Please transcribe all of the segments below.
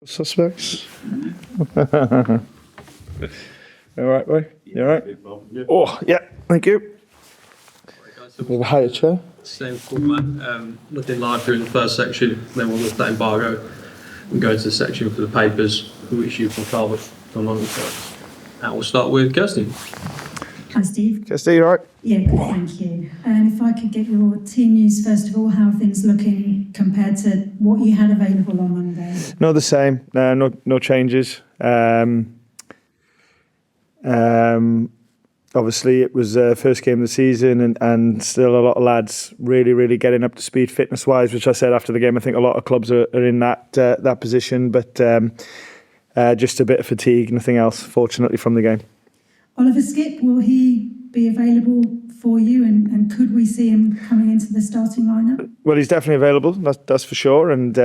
Suspects. All right, boy. You all right? Oh, yeah. Thank you. With a higher chair. Same format. Nothing live during the first section. Then we'll lift that embargo and go into the section for the papers, which you can file from London. And we'll start with Kirsty. Hi, Steve. Kirsty, you all right? Yeah, good, thank you. If I could get your team news first of all, how are things looking compared to what you had available on Monday? No, the same. No changes. Obviously, it was first game of the season, and still a lot of lads really getting up to speed fitness-wise, which I said after the game. I think a lot of clubs are in that position, but just a bit of fatigue, nothing else, fortunately, from the game. Oliver Skipp, will he be available for you, and could we see him coming into the starting lineup? Well, he's definitely available, that's for sure, and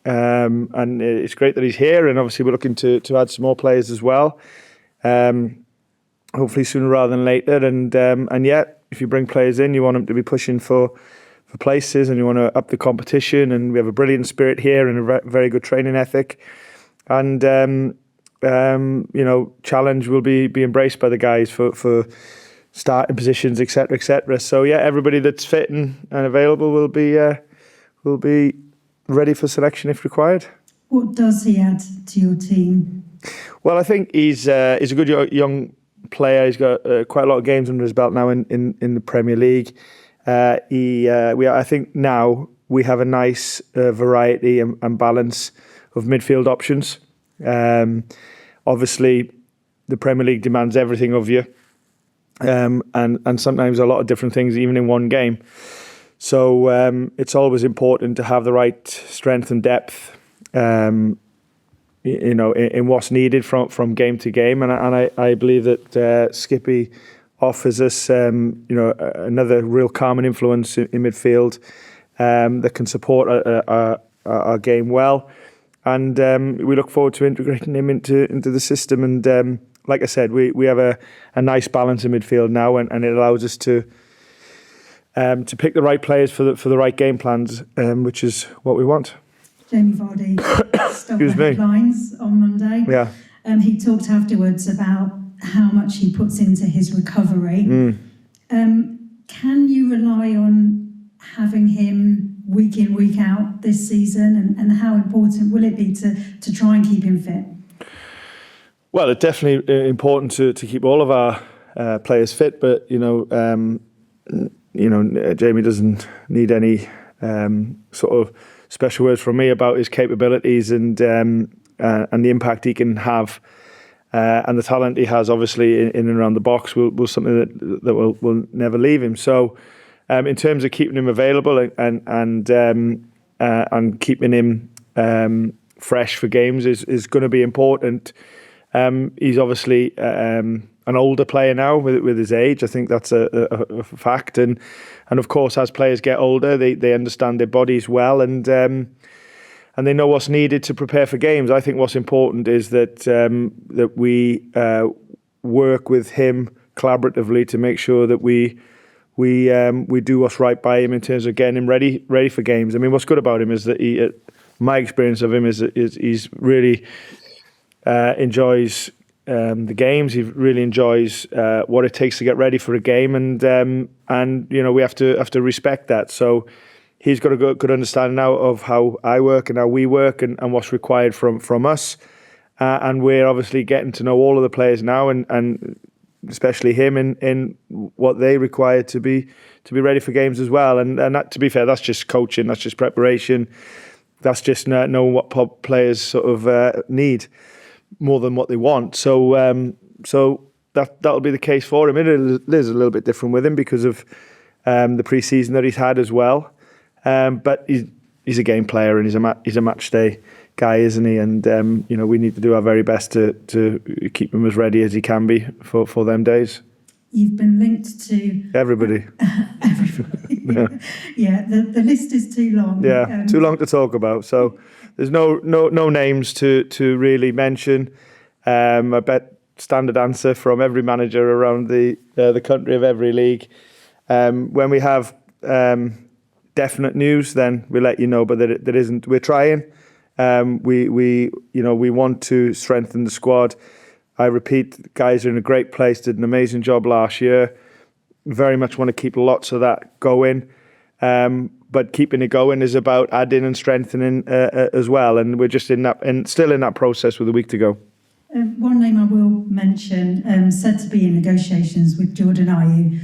it's great that he's here, and obviously we're looking to add some more players as well. Hopefully sooner rather than later, and yeah, if you bring players in, you want them to be pushing for places, and you want to up the competition, and we have a brilliant spirit here and a very good training ethic, and challenge will be embraced by the guys for starting positions, etc. So yeah, everybody that's fit and available will be ready for selection if required. What does he add to your team? Well, I think he's a good young player. He's got quite a lot of games under his belt now in the Premier League. I think now we have a nice variety and balance of midfield options. Obviously, the Premier League demands everything of you, and sometimes a lot of different things, even in one game. So it's always important to have the right strength and depth, in what's needed from game to game, and I believe that Skippy offers us, another real calming influence in midfield that can support our game well. And we look forward to integrating him into the system. And like I said, we have a nice balance in midfield now, and it allows us to pick the right players for the right game plans, which is what we want. Jamie Vardy stopped the headlines on Monday. Yeah. He talked afterwards about how much he puts into his recovery. Can you rely on having him week in, week out this season, and how important will it be to try and keep him fit? Well, it's definitely important to keep all of our players fit, but Jamie doesn't need any sort of special words from me about his capabilities and the impact he can have, and the talent he has, obviously in and around the box will something that will never leave him. So, in terms of keeping him available and keeping him fresh for games is going to be important. He's obviously an older player now with his age. I think that's a fact, and of course, as players get older, they understand their bodies well, and they know what's needed to prepare for games. I think what's important is that we work with him collaboratively to make sure that we do what's right by him in terms of getting him ready for games. I mean, what's good about him is that my experience of him is he's really enjoys the games. He really enjoys what it takes to get ready for a game, and we have to respect that. So he's got a good understanding now of how I work and how we work and what's required from us. And we're obviously getting to know all of the players now, and especially him in what they require to be ready for games as well. And that, to be fair, that's just coaching, that's just preparation, that's just knowing what players sort of need more than what they want. So that'll be the case for him. It is a little bit different with him because of the pre-season that he's had as well. But he's a game player, and he's a match day guy, isn't he? And we need to do our very best to keep him as ready as he can be for them days. You've been linked to everybody. Everybody. Yeah, the list is too long. Yeah, too long to talk about. So there's no names to really mention. I bet standard answer from every manager around the country of every league. When we have definite news, then we'll let you know. But there isn't. We're trying. We want to strengthen the squad. I repeat, the guys are in a great place, did an amazing job last year. Very much want to keep lots of that going. But keeping it going is about adding and strengthening as well. And we're just still in that process with a week to go. One name I will mention, said to be in negotiations with Jordan Ayew.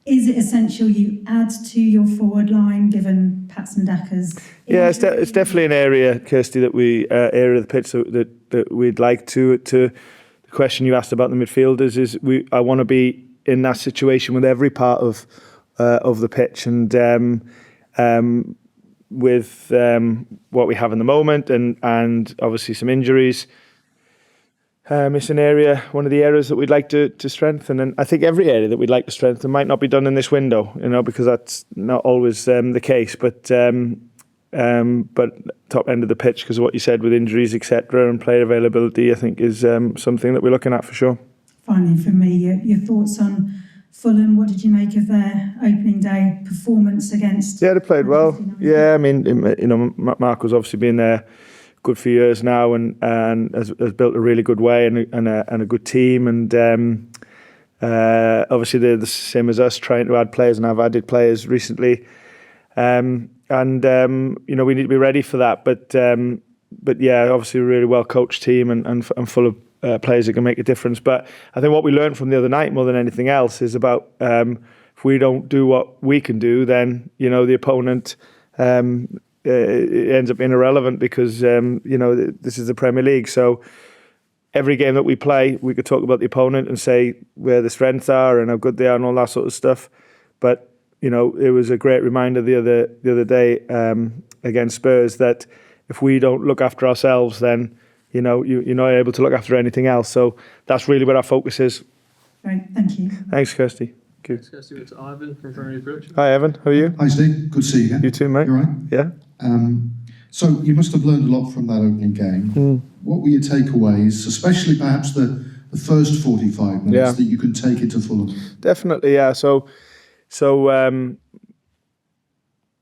Is it essential you add to your forward line, given Patson Daka's? Yeah, it's definitely an area, Kirsty, that area of the pitch that we'd like to. The question you asked about the midfielders is I want to be in that situation with every part of the pitch, and with what we have in the moment, and obviously some injuries. It's one of the areas that we'd like to strengthen, and I think every area that we'd like to strengthen might not be done in this window, because that's not always the case. But top end of the pitch, because of what you said with injuries, etc., and player availability, I think is something that we're looking at for sure. Finally, from me, your thoughts on Fulham. What did you make of their opening day performance against? Yeah, they played well. Yeah, I mean, Marco's obviously been there good few years now, and has built a really good way and a good team, and obviously they're the same as us, trying to add players, and I've added players recently, and we need to be ready for that. But yeah, obviously a really well coached team and full of players that can make a difference. But I think what we learned from the other night more than anything else is about if we don't do what we can do, then the opponent. It ends up being irrelevant, because this is the Premier League. So every game that we play, we could talk about the opponent and say where the strengths are and how good they are and all that sort of stuff. But it was a great reminder the other day against Spurs that if we don't look after ourselves, then you're not able to look after anything else. So that's really where our focus is. Great, thank you. Thanks, Kirsty. Let's go to Ivan from Premier Production. Hi, Evan. How are you? Hi, Steve. Good to see you again. You too, mate. You all right? Yeah. So you must have learned a lot from that opening game. What were your takeaways, especially perhaps the first 45 minutes, that you can take it to Fulham? Definitely, yeah. So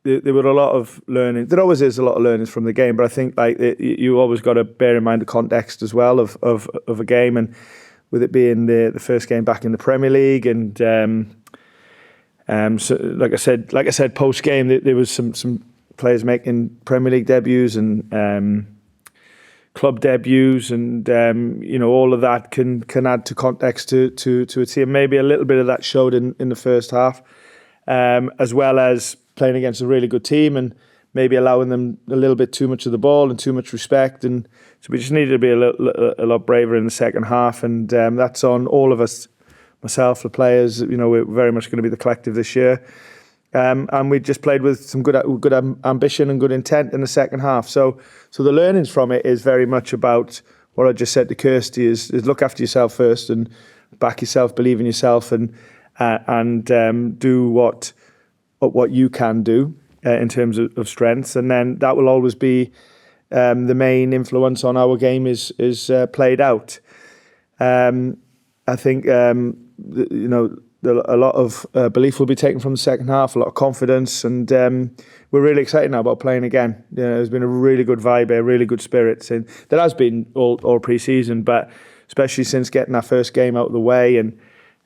there were a lot of learning. There always is a lot of learnings from the game, but I think you always got to bear in mind the context as well of a game, and with it being the first game back in the Premier League, and so like I said, post game there was some players making Premier League debuts and club debuts, and all of that can add to context to a team. Maybe a little bit of that showed in the first half, as well as playing against a really good team and maybe allowing them a little bit too much of the ball and too much respect, and so we just needed to be a lot braver in the second half, and that's on all of us, myself, the players. We're very much going to be the collective this year, and we just played with some good ambition and good intent in the second half. So the learnings from it is very much about what I just said to Kirsty: is look after yourself first and back yourself, believe in yourself, and do what you can do in terms of strengths, and then that will always be the main influence on our game is played out. I think a lot of belief will be taken from the second half, a lot of confidence, and we're really excited now about playing again. There's been a really good vibe here, really good spirits, and there has been all pre-season, but especially since getting that first game out of the way, and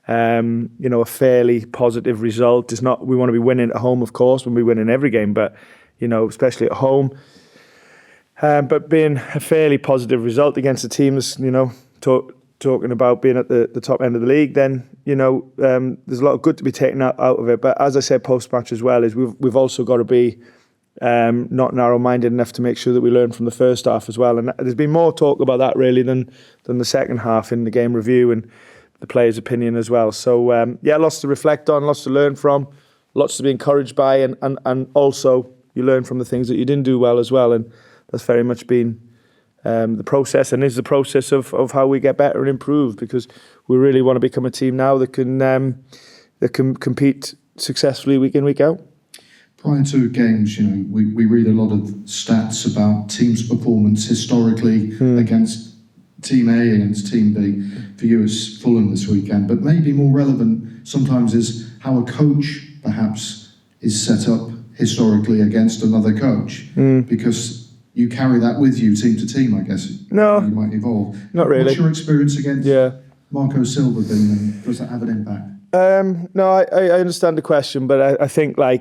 a fairly positive result. It's not, we want to be winning at home, of course, when we win in every game, but especially at home. But being a fairly positive result against a team that's talking about being at the top end of the league, then there's a lot of good to be taken out of it. But as I said post match as well, is we've also got to be not narrow-minded enough to make sure that we learn from the first half as well. And there's been more talk about that really than the second half in the game review and the players' opinion as well. So lots to reflect on, lots to learn from, lots to be encouraged by, and also you learn from the things that you didn't do well as well. And that's very much been the process, and is the process of how we get better and improve, because we really want to become a team now that can compete successfully week in, week out. Prior to games, we read a lot of stats about teams' performance historically against Team A against Team B. For you, it's Fulham this weekend, but maybe more relevant sometimes is how a coach perhaps is set up historically against another coach, because you carry that with you team to team, I guess. No, you might evolve. Not really. What's your experience against Marco Silva been, and does that have an impact? No, I understand the question, but I think I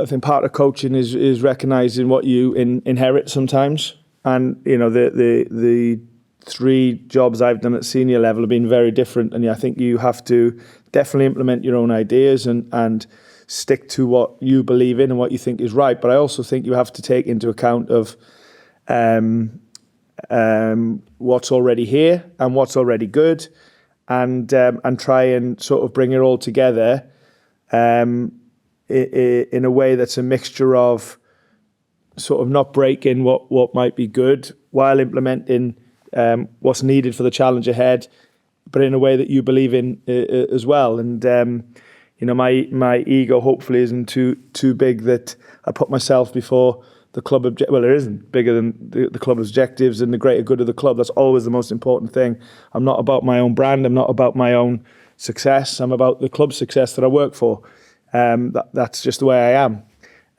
think part of coaching is recognising what you inherit sometimes, and the 3 jobs I've done at senior level have been very different, and I think you have to definitely implement your own ideas and stick to what you believe in and what you think is right. But I also think you have to take into account of what's already here and what's already good, and try and sort of bring it all together in a way that's a mixture of sort of not breaking what might be good while implementing what's needed for the challenge ahead, but in a way that you believe in as well. And my ego hopefully isn't too big that I put myself before the club well, it isn't bigger than the club's objectives and the greater good of the club. That's always the most important thing. I'm not about my own brand. I'm not about my own success. I'm about the club's success that I work for. That's just the way I am.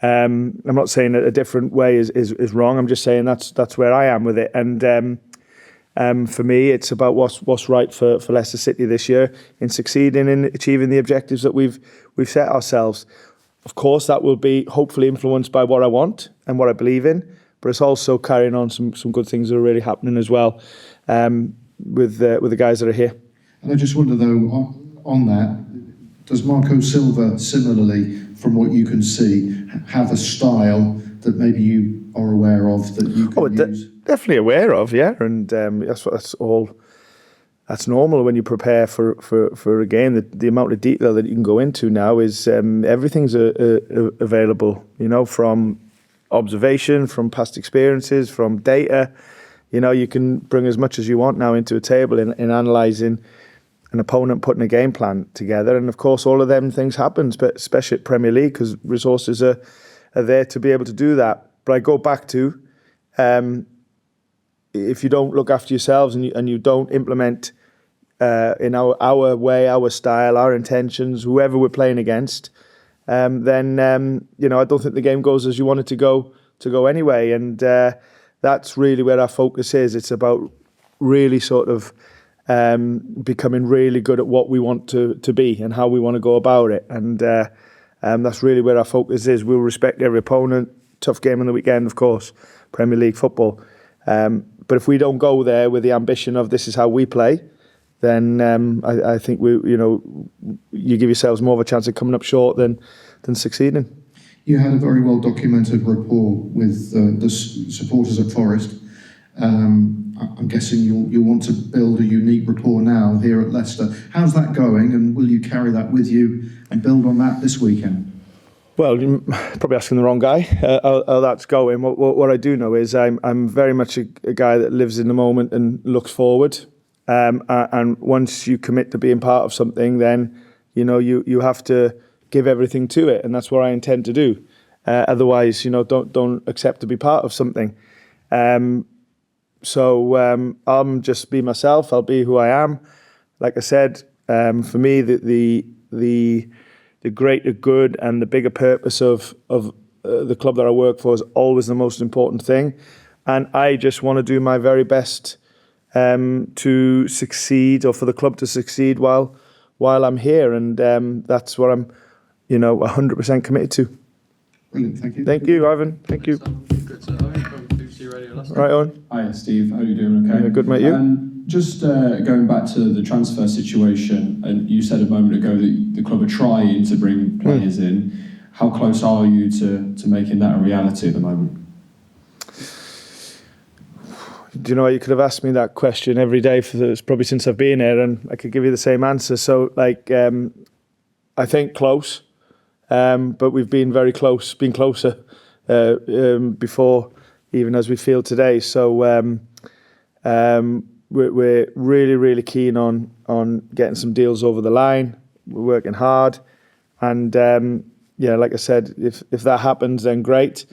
I'm not saying that a different way is wrong. I'm just saying that's where I am with it. And for me, it's about what's right for Leicester City this year in succeeding in achieving the objectives that we've set ourselves. Of course, that will be hopefully influenced by what I want and what I believe in, but it's also carrying on some good things that are really happening as well with the guys that are here. And I just wonder though, on that, does Marco Silva similarly, from what you can see, have a style that maybe you are aware of that you can use? Definitely aware of, yeah, and that's normal when you prepare for a game. The amount of detail that you can go into now is everything's available. From observation, from past experiences, from data. You can bring as much as you want now into a table in analysing an opponent, putting a game plan together, and of course all of them things happen, especially at Premier League, because resources are there to be able to do that. But I go back to if you don't look after yourselves and you don't implement in our way, our style, our intentions, whoever we're playing against, then I don't think the game goes as you want it to go anyway. And that's really where our focus is. It's about really sort of becoming really good at what we want to be and how we want to go about it. And that's really where our focus is. We'll respect every opponent. Tough game on the weekend, of course, Premier League football. But if we don't go there with the ambition of this is how we play, then I think you give yourselves more of a chance of coming up short than succeeding. You had a very well documented rapport with the supporters at Forest. I'm guessing you'll want to build a unique rapport now here at Leicester. How's that going, and will you carry that with you and build on that this weekend? Well, you're probably asking the wrong guy how that's going. What I do know is I'm very much a guy that lives in the moment and looks forward. And once you commit to being part of something, then you have to give everything to it, and that's what I intend to do. Otherwise, don't accept to be part of something. So I'll just be myself. I'll be who I am. Like I said, for me, the greater good and the bigger purpose of the club that I work for is always the most important thing. And I just want to do my very best to succeed, or for the club to succeed while I'm here. And that's what I'm 100% committed to. Brilliant, thank you. Thank you, Ivan. Thank you. Good to have you from BBC Radio Leicester. Right on. Hi, Steve. How are you doing? Okay. Yeah, good, mate. You? Just going back to the transfer situation, and you said a moment ago that the club are trying to bring players in. How close are you to making that a reality at the moment? Do you know what? You could have asked me that question every day probably since I've been here, and I could give you the same answer. So, I think close, but we've been very close, been closer before, even as we feel today. So, we're really, really keen on getting some deals over the line. We're working hard, and like I said, if that happens, then great.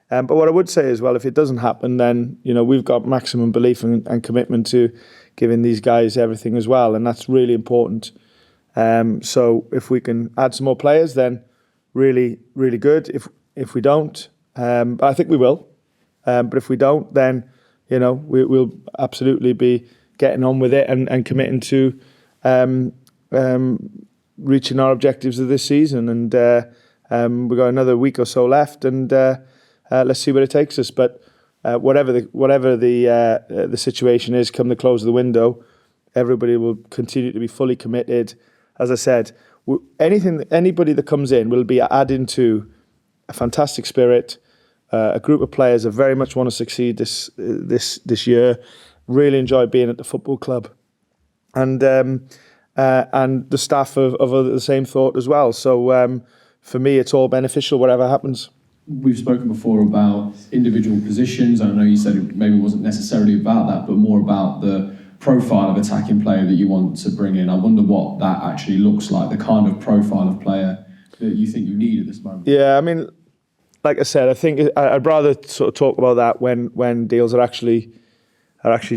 But what I would say as well, if it doesn't happen, then we've got maximum belief and commitment to giving these guys everything as well, and that's really important. So if we can add some more players, then really, really good. If we don't, I think we will. But if we don't, then we'll absolutely be getting on with it and committing to reaching our objectives of this season. And we've got another week or so left, and let's see where it takes us. But whatever the situation is, come the close of the window, everybody will continue to be fully committed. As I said, anybody that comes in will be adding to a fantastic spirit, a group of players that very much want to succeed this year. Really enjoy being at the football club, and the staff of the same thought as well. So for me, it's all beneficial, whatever happens. We've spoken before about individual positions. I know you said it maybe wasn't necessarily about that, but more about the profile of attacking player that you want to bring in. I wonder what that actually looks like, the kind of profile of player that you think you need at this moment. Yeah, I mean, like I said, I think I'd rather sort of talk about that when deals are actually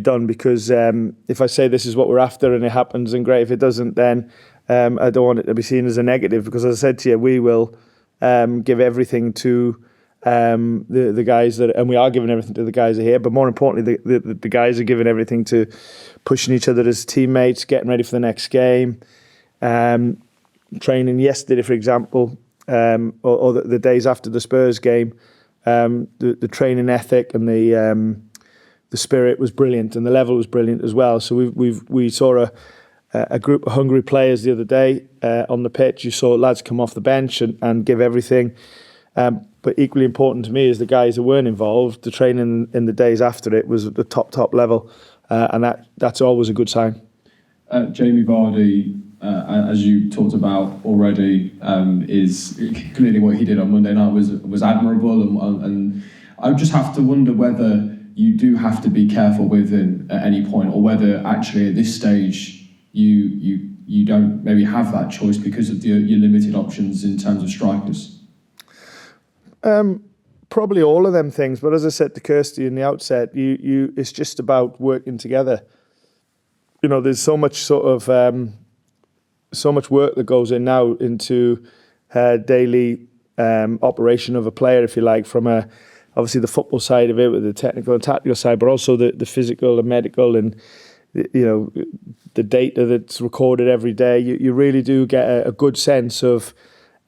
done, because if I say this is what we're after and it happens, then great. If it doesn't, then I don't want it to be seen as a negative, because as I said to you, we will give everything to the guys that, and we are giving everything to the guys that are here, but more importantly, the guys are giving everything to pushing each other as teammates, getting ready for the next game, training yesterday, for example, or the days after the Spurs game, the training ethic and the spirit was brilliant, and the level was brilliant as well. So we saw a group of hungry players the other day on the pitch. You saw lads come off the bench and give everything. But equally important to me is the guys who weren't involved. The training in the days after it was at the top level, and that's always a good sign. Jamie Vardy, as you talked about already, is clearly what he did on Monday night was admirable, and I just have to wonder whether you do have to be careful with him at any point, or whether actually at this stage you don't maybe have that choice because of your limited options in terms of strikers. Probably all of them things, but as I said to Kirsty in the outset, it's just about working together. There's so much so much work that goes in now into daily operation of a player, if you like, from obviously the football side of it, with the technical and tactical side, but also the physical and medical, and the data that's recorded every day. You really do get a good sense of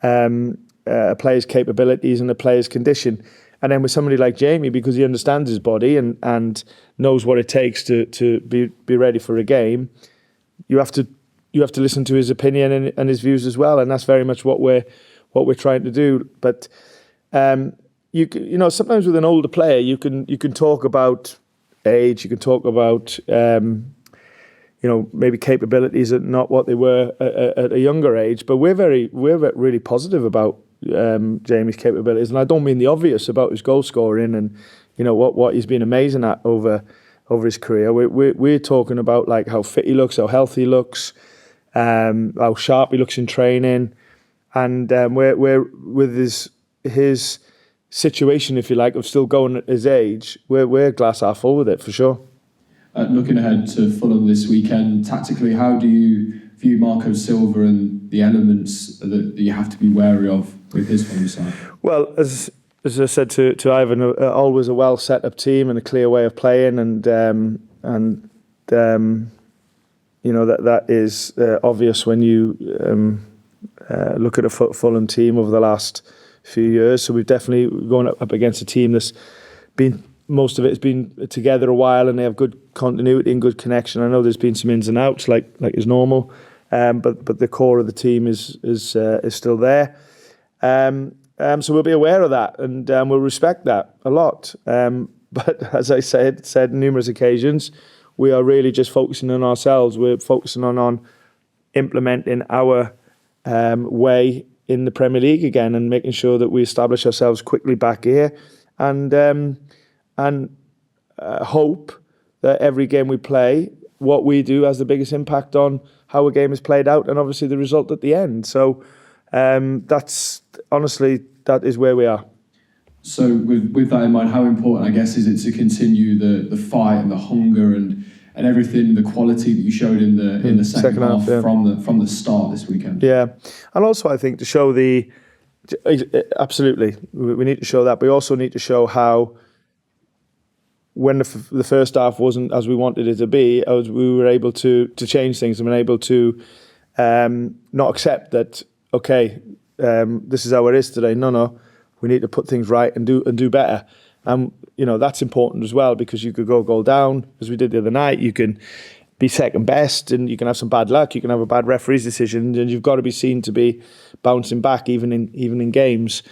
a player's capabilities and a player's condition. And then with somebody like Jamie, because he understands his body and knows what it takes to be ready for a game, you have to listen to his opinion and his views as well, and that's very much what we're trying to do. But sometimes with an older player, you can talk about age, you can talk about maybe capabilities that not what they were at a younger age. But we're really positive about Jamie's capabilities, and I don't mean the obvious about his goal scoring and what he's been amazing at over his career. We're talking about like how fit he looks, how healthy he looks, how sharp he looks in training, and we're with his situation, if you like, of still going at his age. We're glass half full with it for sure. Looking ahead to Fulham this weekend, tactically, how do you view Marco Silva and the elements that you have to be wary of with his Fulham side? Well, as I said to Ivan, always a well set up team and a clear way of playing, and that is obvious when you look at a Fulham team over the last few years. So we've definitely gone up against a team that's been, most of it has been together a while, and they have good continuity and good connection. I know there's been some ins and outs like is normal, but the core of the team is still there. So we'll be aware of that, and we'll respect that a lot. But as I said on numerous occasions, we are really just focusing on ourselves. We're focusing on implementing our way in the Premier League again, and making sure that we establish ourselves quickly back here, and hope that every game we play, what we do has the biggest impact on how a game is played out, and obviously the result at the end. So that's honestly, that is where we are. So with that in mind, how important, I guess, is it to continue the fight and the hunger and everything, the quality that you showed in the second half yeah. from the start this weekend? Yeah, and also I think to show absolutely, we need to show that, but we also need to show how when the first half wasn't as we wanted it to be, we were able to change things and been able to not accept that, okay, this is how it is today. No, we need to put things right and do better. And, that's important as well, because you could go goal down, as we did the other night. You can be second best and you can have some bad luck. You can have a bad referee's decision, and you've got to be seen to be bouncing back even in games.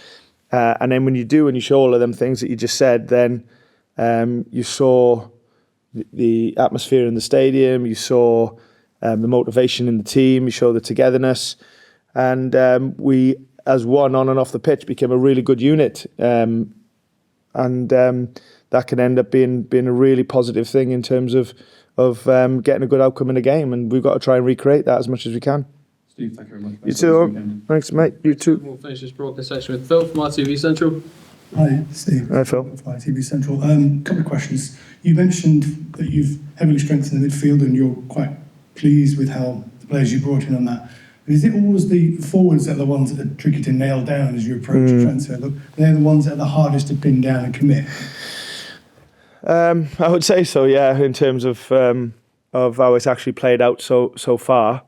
And then when you do and you show all of them things that you just said, then you saw the atmosphere in the stadium, you saw the motivation in the team, you saw the togetherness, and we, as one on and off the pitch, became a really good unit. And that can end up being a really positive thing in terms of getting a good outcome in a game, and we've got to try and recreate that as much as we can. Steve, thank you very much. You too. Thanks, mate. You too. We'll finish this broadcast section with Phil from RTV Central. Hi, Steve. Hi, Phil. From RTV Central. Couple of questions. You mentioned that you've heavily strengthened the midfield and you're quite pleased with how the players you brought in on that. But is it always the forwards that are the ones that are tricky to nail down as you approach transfer? Look, they're the ones that are the hardest to pin down and commit. I would say so, yeah, in terms of how it's actually played out so far.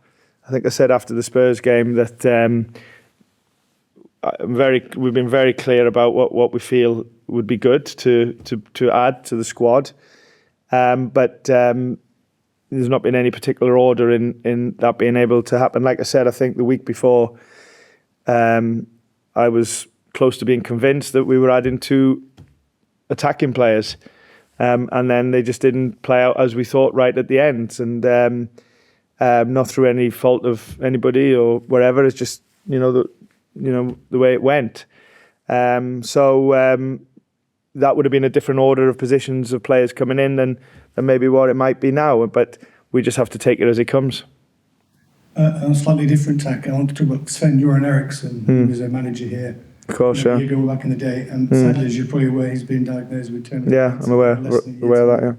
I think I said after the Spurs game that we've been very clear about what we feel would be good to add to the squad, but there's not been any particular order in that being able to happen. Like I said, I think the week before, I was close to being convinced that we were adding 2 attacking players. And then they just didn't play out as we thought right at the end, and not through any fault of anybody or wherever. It's just the way it went. So that would have been a different order of positions of players coming in than maybe what it might be now. But we just have to take it as it comes. On a slightly different tack, I want to talk about Sven. You're an Eriksson, who was a manager here. Of course, a year ago back in the day, and sadly, as you're probably aware, he's been diagnosed with terminal cancer. Yeah, I'm aware of that. Yeah.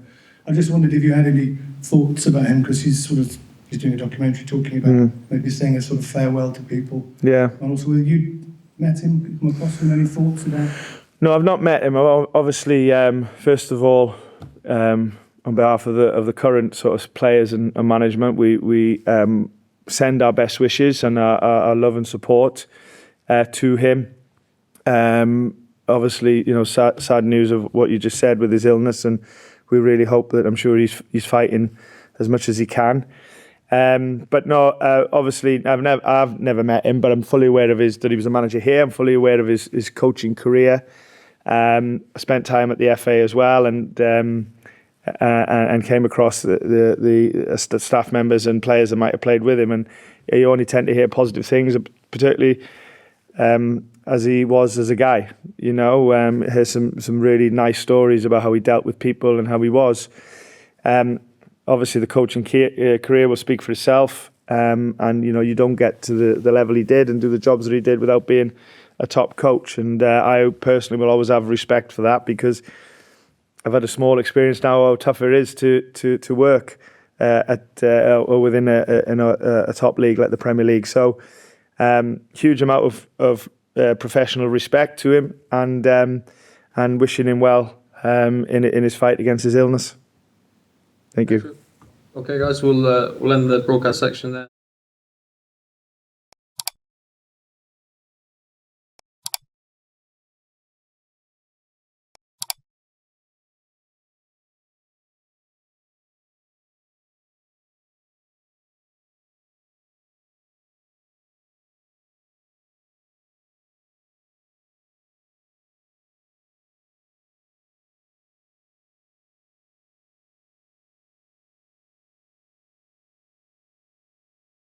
I just wondered if you had any thoughts about him, because he's doing a documentary talking about maybe saying a sort of farewell to people. Yeah. And also, whether you met him, come across him, any thoughts about? No, I've not met him. Obviously, first of all, on behalf of the current sort of players and management, we send our best wishes and our love and support to him. Obviously, sad news of what you just said with his illness, and we really hope that, I'm sure he's fighting as much as he can. But no, obviously I've never met him, but I'm fully aware of that he was a manager here. I'm fully aware of his coaching career. I spent time at the FA as well, and came across the staff members and players that might have played with him, and you only tend to hear positive things, particularly as he was as a guy. Here's some really nice stories about how he dealt with people and how he was. Obviously, the coaching career will speak for itself, and you don't get to the level he did and do the jobs that he did without being a top coach. And I personally will always have respect for that, because I've had a small experience now how tough it is to work or within a top league like the Premier League. So huge amount of professional respect to him, and wishing him well in his fight against his illness. Thank you. Okay, guys, we'll end the broadcast section there.